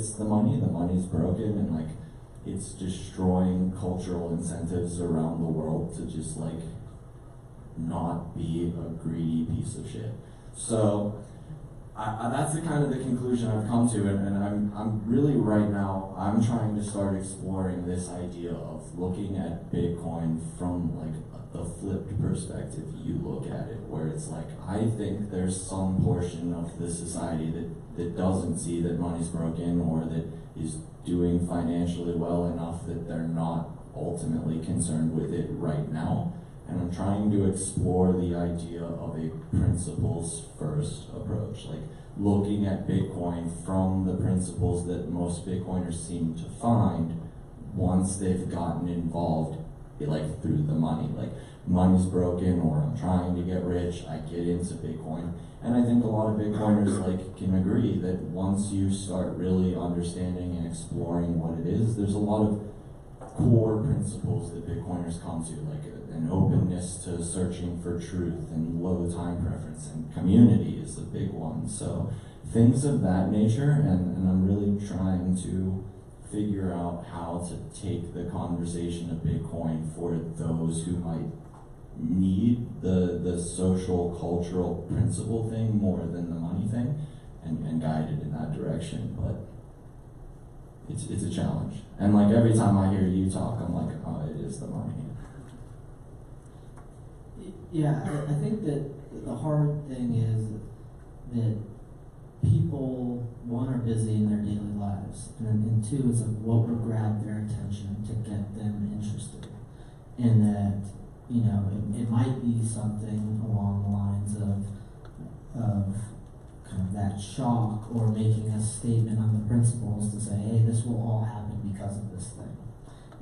it's the money's broken, and like it's destroying cultural incentives around the world to just like not be a greedy piece of shit. So that's the kind of the conclusion I've come to, and I'm really right now, I'm trying to start exploring this idea of looking at Bitcoin from like the flipped perspective you look at it, where it's like, I think there's some portion of the society that doesn't see that money's broken, or that is doing financially well enough that they're not ultimately concerned with it right now. And I'm trying to explore the idea of a principles first approach, like looking at Bitcoin from the principles that most Bitcoiners seem to find once they've gotten involved, like through the money. Like, money's broken, or I'm trying to get rich, I get into Bitcoin. And I think a lot of Bitcoiners like can agree that once you start really understanding and exploring what it is, there's a lot of core principles that Bitcoiners come to, like an openness to searching for truth, and low time preference, and community is a big one. So things of that nature, and I'm really trying to figure out how to take the conversation of Bitcoin for those who might need the social, cultural principle thing more than the money thing, and guide it in that direction. But it's a challenge. And like every time I hear you talk, I'm like, oh, it is the money. Yeah, I think that the hard thing is that people, one, are busy in their daily lives, and two, is like what would grab their attention to get them interested. And that, you know, it might be something along the lines of kind of that shock, or making a statement on the principles to say, hey, this will all happen because of this thing.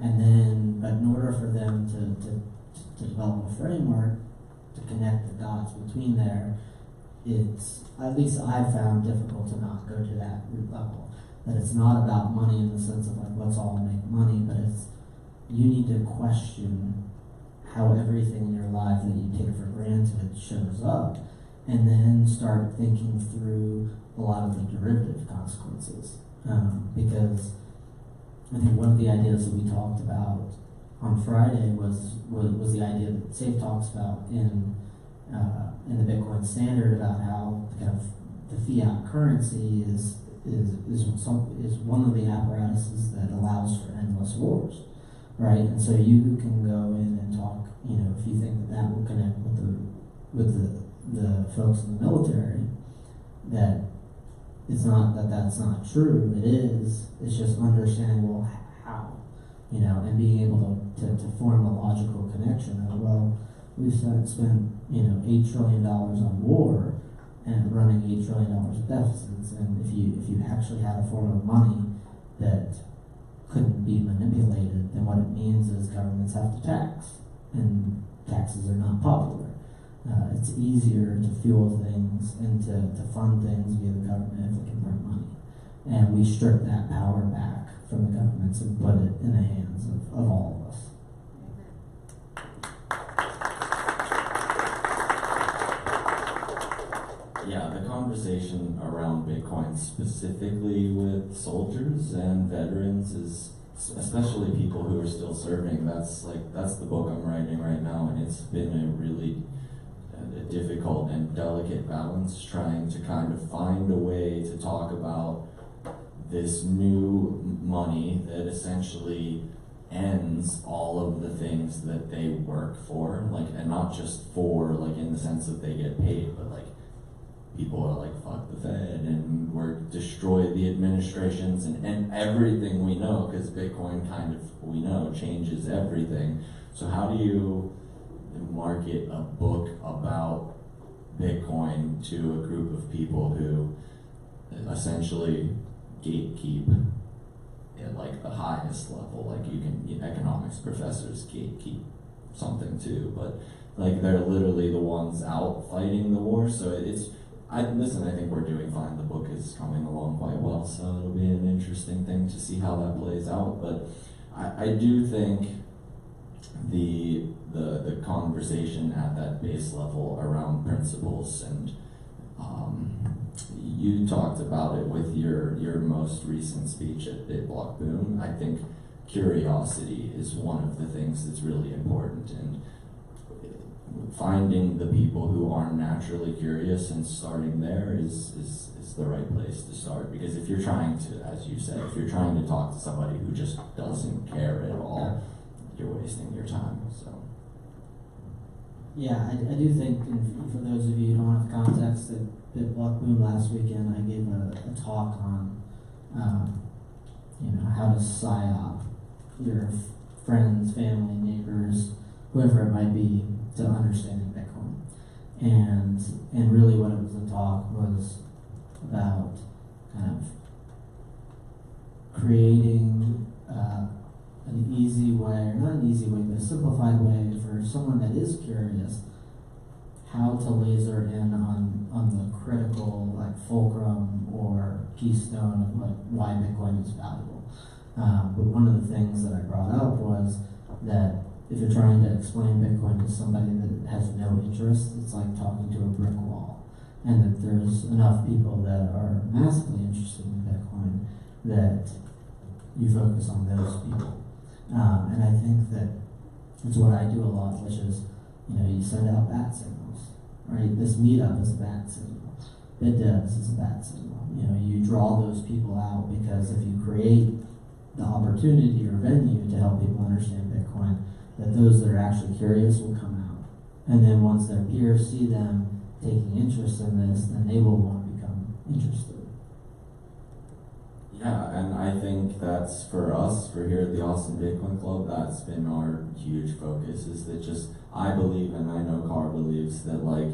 And then, but in order for them to develop a framework to connect the dots between there, it's, at least I've found, difficult to not go to that root level. That it's not about money in the sense of like, let's all make money, but it's, you need to question how everything in your life that you take for granted shows up, and then start thinking through a lot of the derivative consequences. Because I think one of the ideas that we talked about on Friday was the idea that Safe talks about in the Bitcoin standard, about how kind of the fiat currency is one of the apparatuses that allows for endless wars, right? And so you can go in and talk, you know, if you think that will connect with the folks in the military, that it's not that that's not true. It is. It's just understanding, well, how, you know, and being able to form a logical connection of, well, we've spent, you know, $8 trillion on war and running $8 trillion of deficits, and if you actually had a form of money that couldn't be manipulated, then what it means is governments have to tax, and taxes are not popular. It's easier to fuel things and to fund things via the government if it can print money. And we strip that power back from the governments and put it in the hands of all of us. Yeah, the conversation around Bitcoin, specifically with soldiers and veterans, is, especially people who are still serving, that's the book I'm writing right now, and it's been a really difficult and delicate balance, trying to kind of find a way to talk about this new money that essentially ends all of the things that they work for, like, and not just for, like, in the sense that they get paid, but like, people are like, fuck the Fed, and we're destroy the administrations and everything we know, because Bitcoin kind of, we know, changes everything. So how do you market a book about Bitcoin to a group of people who essentially gatekeep at like the highest level? Like, you can, economics professors gatekeep something too, but like, they're literally the ones out fighting the war. So I think we're doing fine. The book is coming along quite well, so it'll be an interesting thing to see how that plays out. But I do think the conversation at that base level around principles and You talked about it with your most recent speech at BitBlock Boom. I think curiosity is one of the things that's really important, and finding the people who aren't naturally curious and starting there is the right place to start. Because if you're trying to, as you said, if you're trying to talk to somebody who just doesn't care at all, you're wasting your time. So. Yeah, I do think, and for those of you who don't have context, at BitBlock Boom last weekend, I gave a talk on, how to psyop your friends, family, neighbors, whoever it might be, to understanding Bitcoin. And really what it was, the talk was about kind of creating an easy way, or not an easy way, but a simplified way for someone that is curious how to laser in on the critical, like, fulcrum or keystone of why Bitcoin is valuable. But one of the things that I brought up was that if you're trying to explain Bitcoin to somebody that has no interest, it's like talking to a brick wall. And that there's enough people that are massively interested in Bitcoin that you focus on those people. And I think that it's what I do a lot, which is, you send out bat signals, right? This meetup is a bat signal. BitDevs is a bat signal. You draw those people out, because if you create the opportunity or venue to help people understand Bitcoin, that those that are actually curious will come out. And then once their peers see them taking interest in this, then they will want to become interested. Yeah, and I think that's for us, for here at the Austin Bitcoin Club, that's been our huge focus, is that just, I believe, and I know Carr believes, that like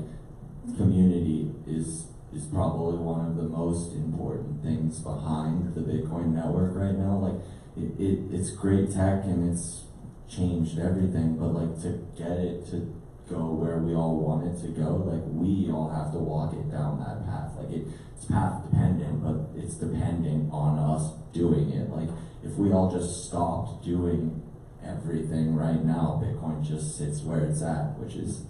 community is probably one of the most important things behind the Bitcoin network right now. Like it's great tech and it's changed everything, but like to get it to go where we all want it to go, like we all have to walk it down that path. Like it's path dependent, but it's dependent on us doing it. Like if we all just stopped doing everything right now, Bitcoin just sits where it's at, which is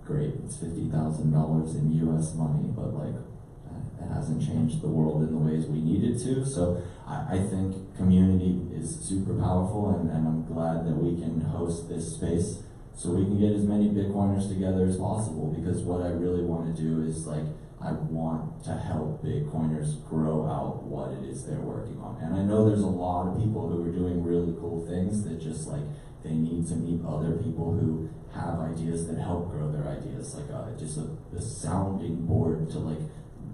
great. It's $50,000 in US money, but like it hasn't changed the world in the ways we need it to. So I think community is super powerful, and I'm glad that we can host this space so we can get as many Bitcoiners together as possible, because what I really want to do is like, I want to help Bitcoiners grow out what it is they're working on. And I know there's a lot of people who are doing really cool things that just like, they need to meet other people who have ideas that help grow their ideas, like just a sounding board to like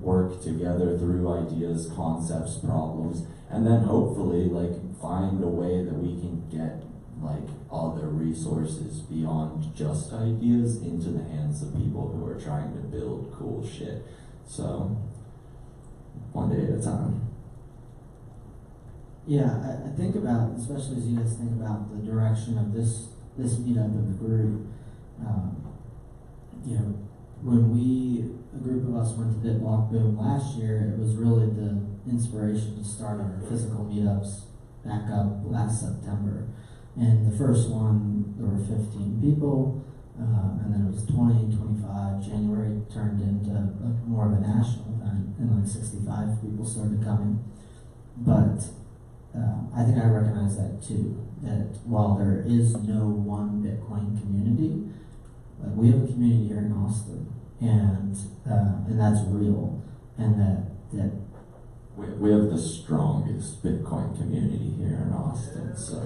work together through ideas, concepts, problems, and then hopefully like find a way that we can get like other resources beyond just ideas into the hands of people who are trying to build cool shit. So one day at a time. Yeah, I think about, especially as you guys think about the direction of this meetup of the group, when a group of us went to BitBlock Boom last year, it was really the inspiration to start our physical meetups back up last September. And the first one, there were 15 people, and then it was 20, 25. January turned into more of a national event, and like 65 people started coming. But I think I recognize that too, that while there is no one Bitcoin community, we have a community here in Austin, and that's real, and that we have the strongest Bitcoin community here in Austin. So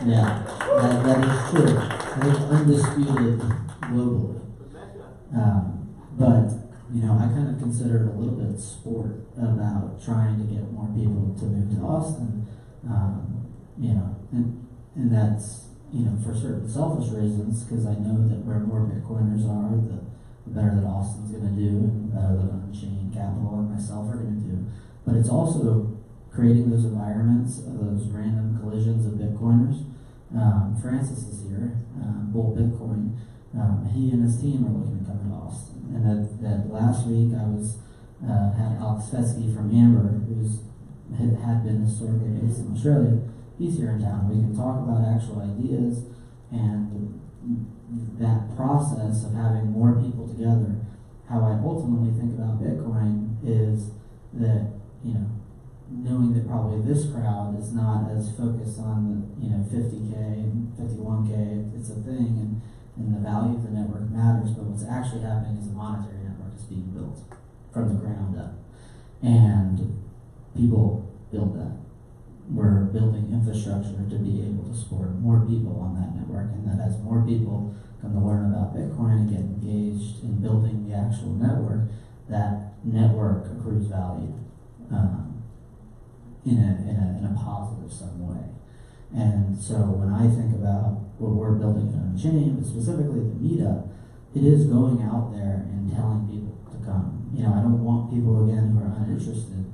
yeah, that is true. I think undisputed globally. But I kind of consider it a little bit of sport about trying to get more people to move to Austin. And that's for certain selfish reasons, because I know that where more Bitcoiners are, the better that Austin's going to do, and the better that Unchained Capital and myself are going to do. But it's also creating those environments, those random collisions of Bitcoiners. Francis is here, Bull Bitcoin. He and his team are looking to come to Austin. And that last week I had Alex Fetsky from Amber, who's had been historically based in Australia. He's here in town. We can talk about actual ideas, and that process of having more people together how I ultimately think about Bitcoin is that, knowing that probably this crowd is not as focused on the, 50K and 51K, it's a thing, and the value of the network matters, but what's actually happening is a monetary network is being built from the ground up. And people build that. We're building infrastructure to be able to support more people on that network, and that as more people come to learn about Bitcoin and get engaged in building the actual network, that network accrues value in a positive some way. And so when I think about what we're building at Unchained, but specifically the meetup, it is going out there and telling people to come. I don't want people, again, who are uninterested,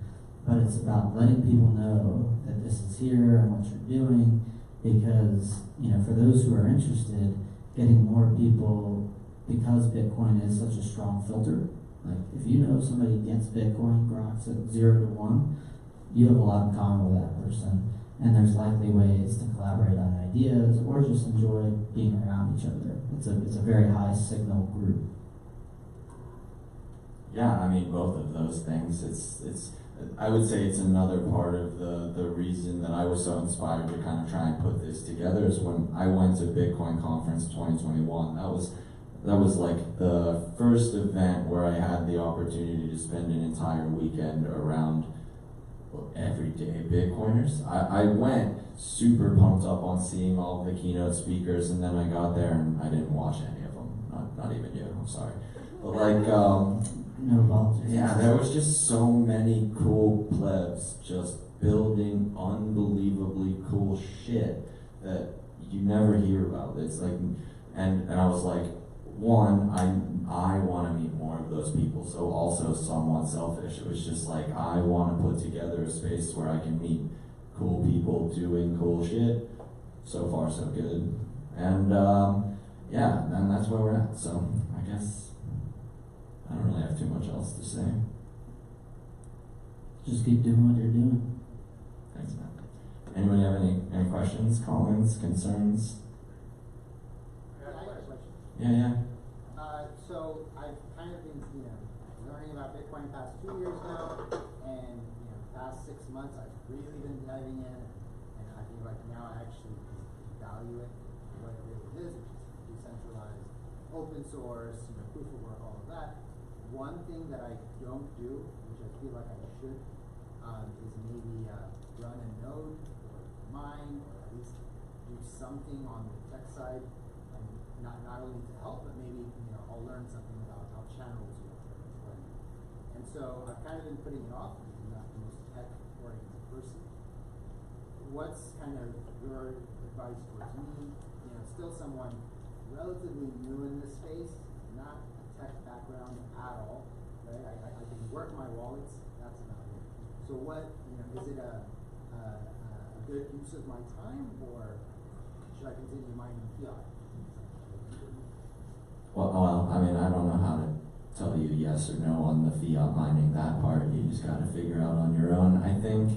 but it's about letting people know that this is here and what you're doing, because, for those who are interested, getting more people, because Bitcoin is such a strong filter, like if you know somebody gets Bitcoin, Grok's at 0 to 1, you have a lot in common with that person, and there's likely ways to collaborate on ideas or just enjoy being around each other. It's a very high signal group. Yeah, I mean, both of those things. It's I would say it's another part of the reason that I was so inspired to kind of try and put this together is when I went to Bitcoin Conference 2021. That was like the first event where I had the opportunity to spend an entire weekend around everyday Bitcoiners. I went super pumped up on seeing all the keynote speakers, and then I got there and I didn't watch any of them. Not even you, I'm sorry. But No apologies. yeah, there was just so many cool plebs just building unbelievably cool shit that you never hear about. It's like, and I was like, one, I want to meet more of those people, so also somewhat selfish. It was just like, I want to put together a space where I can meet cool people doing cool shit. So far, so good. And yeah, and that's where we're at. So I guess I don't really have too much else to say. Just keep doing what you're doing. Thanks, man. Anybody have any questions, comments, concerns? I have a question. Yeah. So I've kind of been, learning about Bitcoin the past 2 years now, and past 6 months I've really been diving in, and I feel like now I actually value it for what it really is, which is decentralized, open source, proof of work, all of that. One thing that I don't do, which I feel like I should, is maybe run a node or mine, or at least do something on the tech side, not only to help, but maybe I'll learn something about how channels work. And so I've kind of been putting it off because I'm not the most tech-oriented person. What's kind of your advice towards me? Still someone relatively new in this space, not a tech background at all, right? I can work my wallets, that's about it. So what, is it a good use of my time, or should I continue mining fiat? Well, I mean, I don't know how to tell you yes or no on the fiat mining, that part. You just got to figure out on your own. I think,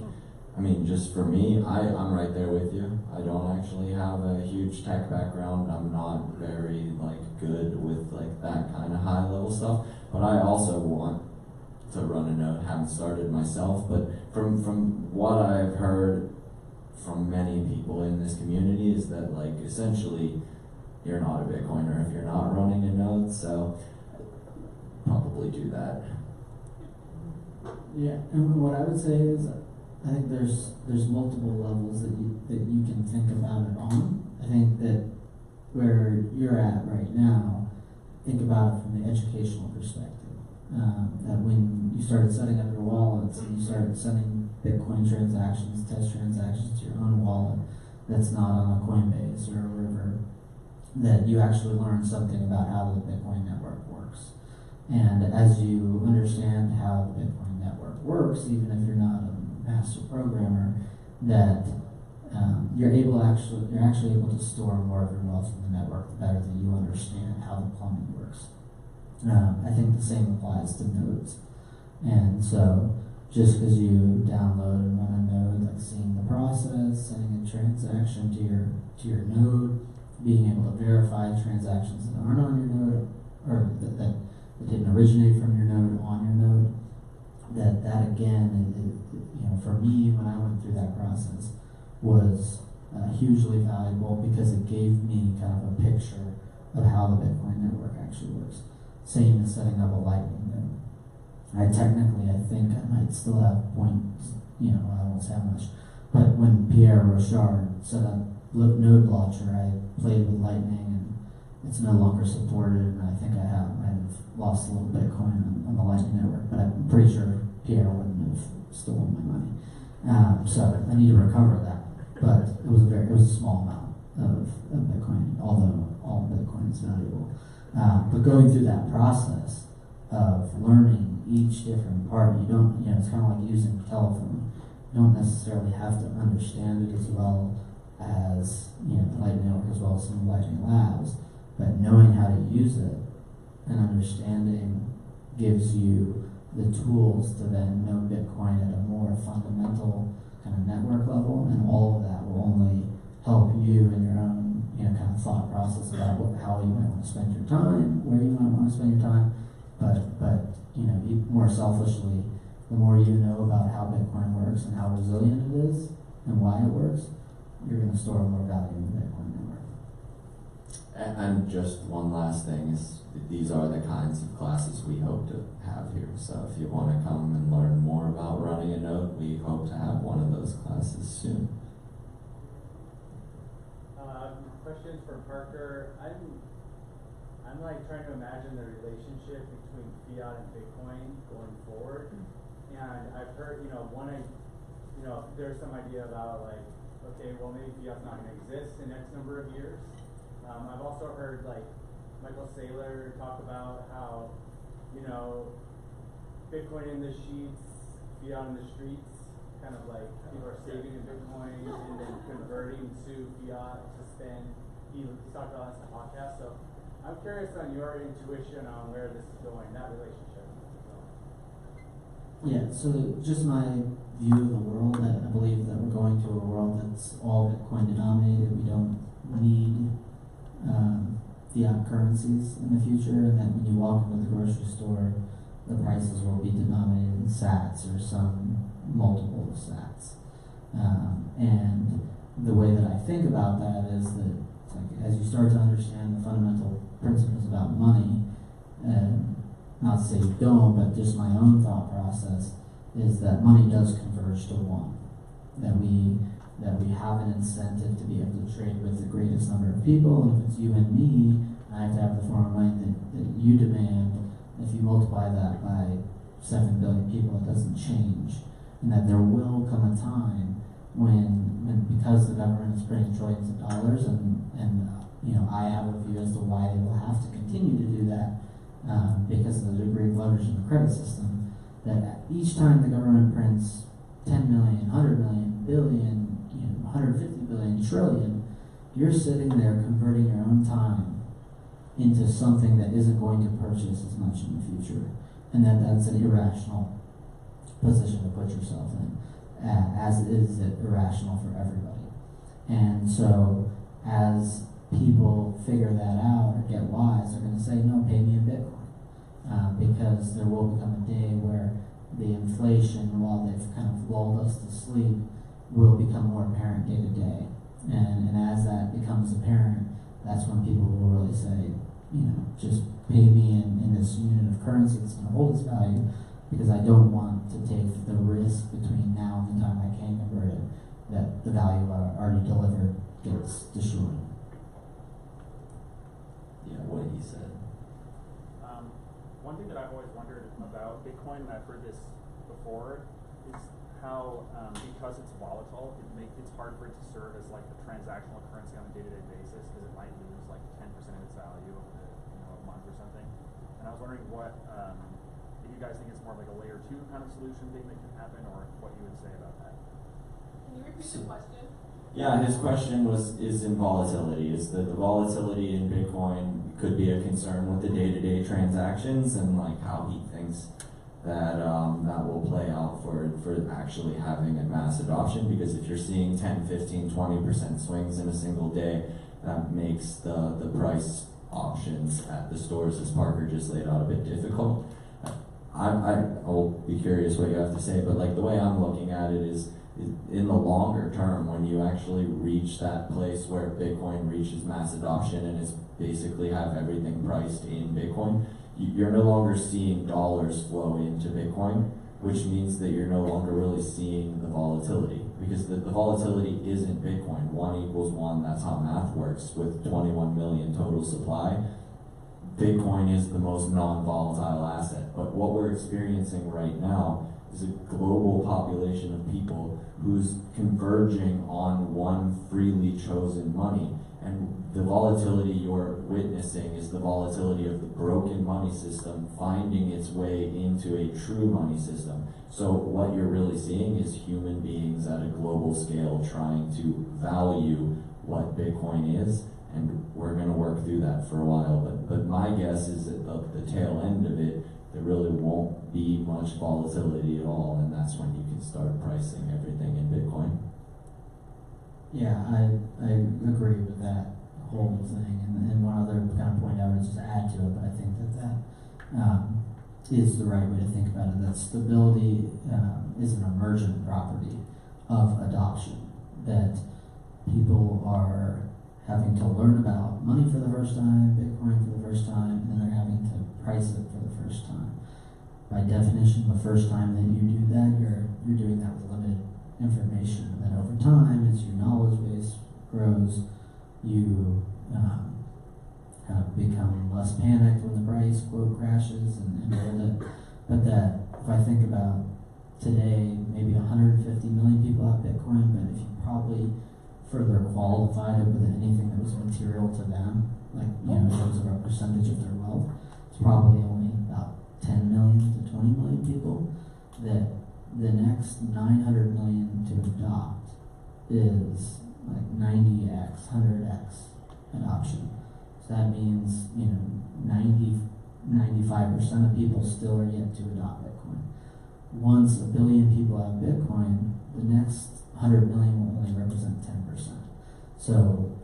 just for me, I'm right there with you. I don't actually have a huge tech background. I'm not very, good with, that kind of high-level stuff. But I also want to run a node. Haven't started myself. But from what I've heard from many people in this community is that, essentially, you're not a Bitcoiner if you're not running a node, so probably do that. Yeah, and what I would say is, I think there's multiple levels that you can think about it on. I think that where you're at right now, think about it from the educational perspective. That when you started setting up your wallets and you started sending Bitcoin transactions, test transactions to your own wallet that's not on a Coinbase or a River, that you actually learn something about how the Bitcoin network works. And as you understand how the Bitcoin network works, even if you're not a master programmer, that you're actually able to store more of your wealth in the network the better that you understand how the plumbing works. I think the same applies to nodes. And so just because you download and run a node, seeing the process, sending a transaction to your node, being able to verify transactions that aren't on your node, or that it didn't originate from your node on your node, that again, for me, when I went through that process, was hugely valuable because it gave me kind of a picture of how the Bitcoin network actually works. Same as setting up a Lightning node. I think I might still have points, I won't say how much, but when Pierre Rochard set up Node Launcher, I played with Lightning and it's no longer supported, and I think I might have lost a little Bitcoin on the Lightning network, but I'm pretty sure Pierre wouldn't have stolen my money. So I need to recover that, but it was a small amount of Bitcoin, although all Bitcoin is valuable. But going through that process of learning each different part, you don't, it's kind of like using a telephone. You don't necessarily have to understand it as well as, the Lightning Network, as well as some Lightning Labs, but knowing how to use it and understanding gives you the tools to then know Bitcoin at a more fundamental kind of network level, and all of that will only help you in your own kind of thought process about how you might want to spend your time, where you might want to spend your time, but more selfishly, the more you know about how Bitcoin works and how resilient it is and why it works, you're going to store more value in the Bitcoin network. And just one last thing is, these are the kinds of classes we hope to have here. So if you want to come and learn more about running a node, we hope to have one of those classes soon. Questions for Parker. I'm like trying to imagine the relationship between fiat and Bitcoin going forward. And I've heard, there's some idea about like, okay, well maybe fiat's not going to exist in X number of years. I've also heard like Michael Saylor talk about how, Bitcoin in the sheets, fiat in the streets, kind of like people are saving in Bitcoin and then converting to fiat to spend. He talked about this in the podcast. So I'm curious on your intuition on where this is going, that relationship. Yeah, so just my view of the world, I believe that we're going to a world that's all Bitcoin denominated. We don't need fiat currencies in the future, and that when you walk into the grocery store, the prices will be denominated in sats or some multiple of sats. And the way that I think about that is that as you start to understand the fundamental principles about money, and not to say you don't, but just my own thought process is that money does converge to one. That we have an incentive to be able to trade with the greatest number of people, and if it's you and me, I have to have the form of money that you demand. If you multiply that by 7 billion people, it doesn't change. And that there will come a time when because the government is printing trillions of dollars, and I have a view as to why they will have to continue to do that because of the degree of leverage in the credit system, that each time the government prints 10 million, 100 million, billion, 150 billion, trillion, you're sitting there converting your own time into something that isn't going to purchase as much in the future, and that's an irrational position to put yourself in, as it is irrational for everybody. And so as people figure that out or get wise, they're going to say, no, pay me in Bitcoin, because there will become a day where the inflation, while they've kind of lulled us to sleep, will become more apparent day to day. And as that becomes apparent, that's when people will really say, just pay me in this unit of currency that's going to hold its value, because I don't want to take the risk between now and the time I can convert it, that the value I already delivered gets destroyed. Yeah, what he said. One thing that I've always wondered about Bitcoin, and I've heard this before, is how because it's volatile, it's hard for it to serve as like a transactional currency on a day-to-day basis, because it might lose like 10% of its value over a month or something. And I was wondering what if you guys think it's more like a layer 2 kind of solution thing that can happen, or what you would say about that. Can you repeat the question? Yeah, his question is in volatility. Is that the volatility in Bitcoin could be a concern with the day-to-day transactions, and like how he thinks that that will play out for actually having a mass adoption, because if you're seeing 10, 15, 20% swings in a single day, that makes the price options at the stores, as Parker just laid out, a bit difficult. I'll be curious what you have to say, but like the way I'm looking at it is in the longer term, when you actually reach that place where Bitcoin reaches mass adoption and is basically have everything priced in Bitcoin, you're no longer seeing dollars flow into Bitcoin, which means that you're no longer really seeing the volatility, because the volatility isn't Bitcoin. 1 equals 1, that's how math works with 21 million total supply. Bitcoin is the most non-volatile asset, but what we're experiencing right now is a global population of people who's converging on one freely chosen money, and the volatility you're witnessing is the volatility of the broken money system finding its way into a true money system. So what you're really seeing is human beings at a global scale trying to value what Bitcoin is, and we're going to work through that for a while. But my guess is that the tail end of it, there really won't be much volatility at all, and that's when you can start pricing everything in Bitcoin. Yeah, I agree with that whole thing. And one other kind of point I would just add to it, but I think that is the right way to think about it. That stability is an emergent property of adoption. That people are having to learn about money for the first time, Bitcoin for the first time, and then they're having to price it for the first time. By definition, the first time that you do that, you're doing that with limited information. And then over time, as your knowledge base grows, you kind of become less panicked when the price quote crashes and hold it. But that if I think about today, maybe 150 million people have Bitcoin, but if you probably further qualified it with anything that was material to them, like in terms of a percentage of their wealth, it's probably only about 10 million to 20 million people. That the next 900 million to adopt is like 90x, 100x adoption. So that means 95% of people still are yet to adopt Bitcoin. Once a billion people have Bitcoin, the next 100 million will only represent 10%. So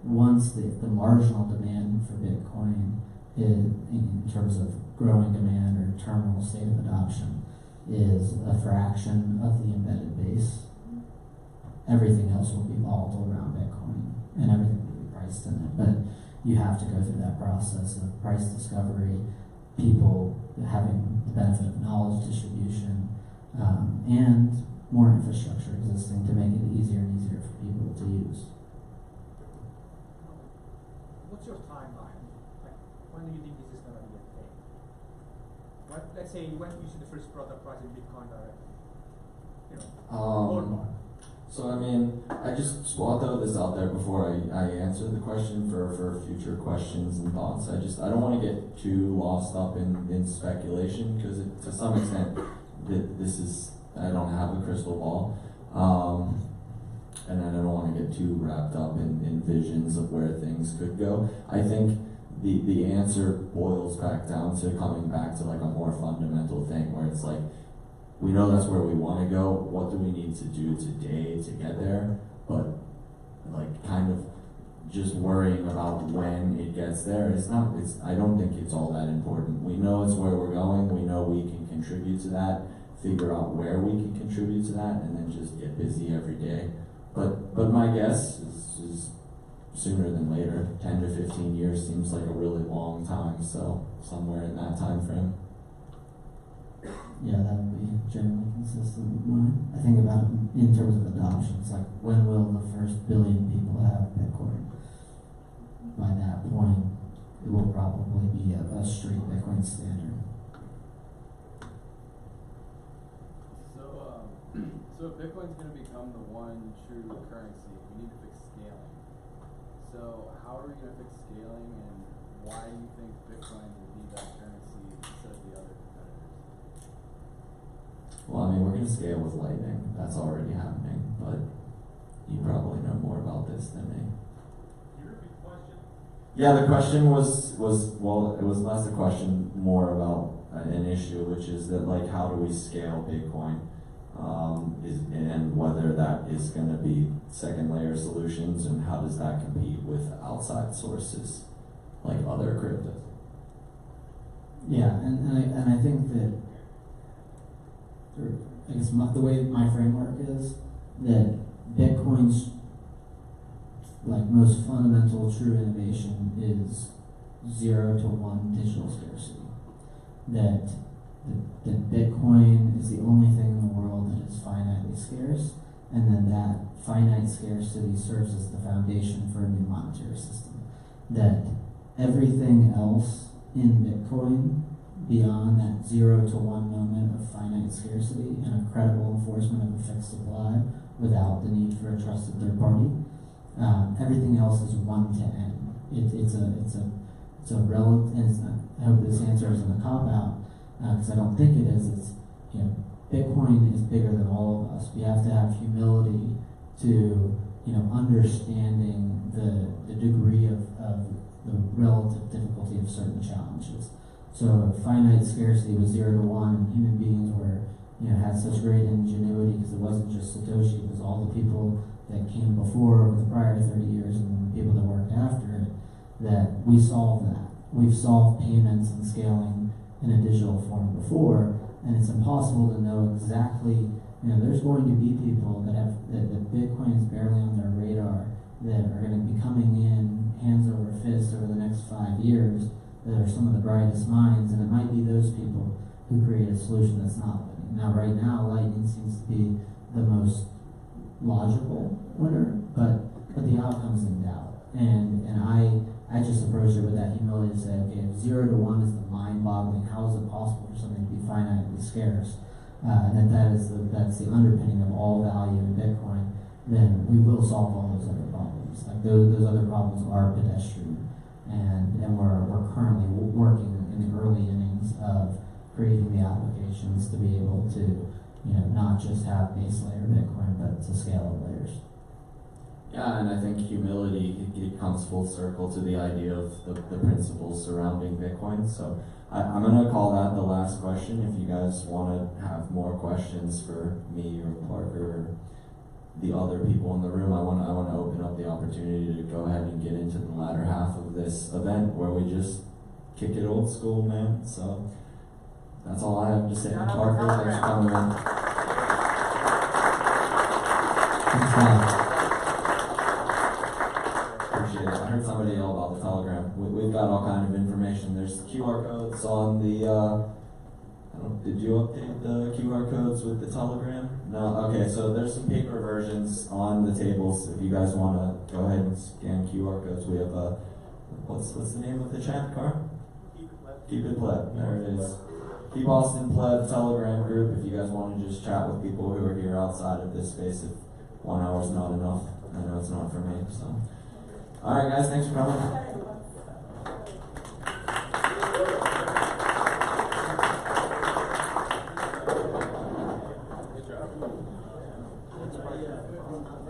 once the marginal demand for Bitcoin is, in terms of growing demand or terminal state of adoption, is a fraction of the embedded base, everything else will be volatile around Bitcoin and everything will be priced in it. But you have to go through that process of price discovery, people having the benefit of knowledge distribution, and more infrastructure existing to make it easier and easier for people to use. What's your timeline? Like, when do you think this is going to be a thing? Let's say when you see the first product price in Bitcoin directly. Ballpark. So I mean, I'll throw this out there before I answer the question for future questions and thoughts. I don't want to get too lost up in speculation, because to some extent I don't have a crystal ball, and I don't want to get too wrapped up in visions of where things could go. I think the answer boils back down to coming back to like a more fundamental thing, where it's like, we know that's where we want to go. What do we need to do today to get there? But like kind of just worrying about when it gets there I don't think it's all that important. We know it's where we're going. We know we can contribute to that, figure out where we can contribute to that, and then just get busy every day. But my guess is sooner than later. 10 to 15 years seems like a really long time, so somewhere in that time frame. Yeah, that would be generally consistent with mine. I think about it in terms of adoption. It's like, when will the first billion people have Bitcoin? By that point, it will probably be a street Bitcoin standard. So if Bitcoin's going to become the one true currency, we need to fix scaling. So how are we going to fix scaling, and why do you think Bitcoin will be that currency instead of the other competitors? Well, I mean, we're going to scale with Lightning. That's already happening, but you probably know more about this than me. Can you repeat the question? Yeah, the question was well, it was less a question, more about an issue, which is that, like, how do we scale Bitcoin, and whether that is going to be second layer solutions, and how does that compete with outside sources. like other cryptos. Yeah, and I think that, or I guess the way my framework is, that Bitcoin's like most fundamental true innovation is 0 to 1 digital scarcity. That Bitcoin is the only thing in the world that is finitely scarce, and then that finite scarcity serves as the foundation for a new monetary system. That everything else in Bitcoin, beyond that 0 to 1 moment of finite scarcity and a credible enforcement of a fixed supply without the need for a trusted third party, everything else is 1 to n. It's a relative, and it's not, I hope this answer isn't a cop out, because I don't think it is. It's, you know, Bitcoin is bigger than all of us. We have to have humility to, you know, understanding the degree of the relative difficulty of certain challenges. So finite scarcity was 0 to 1, and human beings were, you know, had such great ingenuity because it wasn't just Satoshi, it was all the people that came before over the prior 30 years and the people that worked after it, that we solved that. We've solved payments and scaling in a digital form before, and it's impossible to know exactly, you know, there's going to be people that have, that Bitcoin is barely on their radar, that are going to be coming in hands over fist over the next 5 years, that are some of the brightest minds, and it might be those people who create a solution that's not winning. Now, right now, Lightning seems to be the most logical winner, but the outcome's in doubt. And I just approach it with that humility to say, okay, if 0 to 1 is the mind-boggling, how is it possible for something to be finitely scarce? And that's the underpinning of all value in Bitcoin, then we will solve all those other problems. Like those other problems are pedestrian, and we're currently working in the early innings of creating the applications to be able to, you know, not just have base layer Bitcoin, but to scale up layers. Yeah, and I think humility, it comes full circle to the idea of the principles surrounding Bitcoin. So I'm going to call that the last question. If you guys want to have more questions for me or Parker or the other people in the room, I want to open up the opportunity to go ahead and get into the latter half of this event where we just kick it old school, man. So that's all I have to say. Parker, thanks for coming in. Thanks, man. I heard somebody yell about the Telegram. We've got all kind of information. There's QR codes on the, did you update the QR codes with the Telegram? No? Okay, so there's some paper versions on the tables if you guys want to go ahead and scan QR codes. We have what's the name of the chat, Car? Keep It Pleb. There it is. Keep Austin Pleb Telegram group if you guys want to just chat with people who are here outside of this space if 1 hour's not enough. I know it's not for me, so. Alright guys, thanks for coming.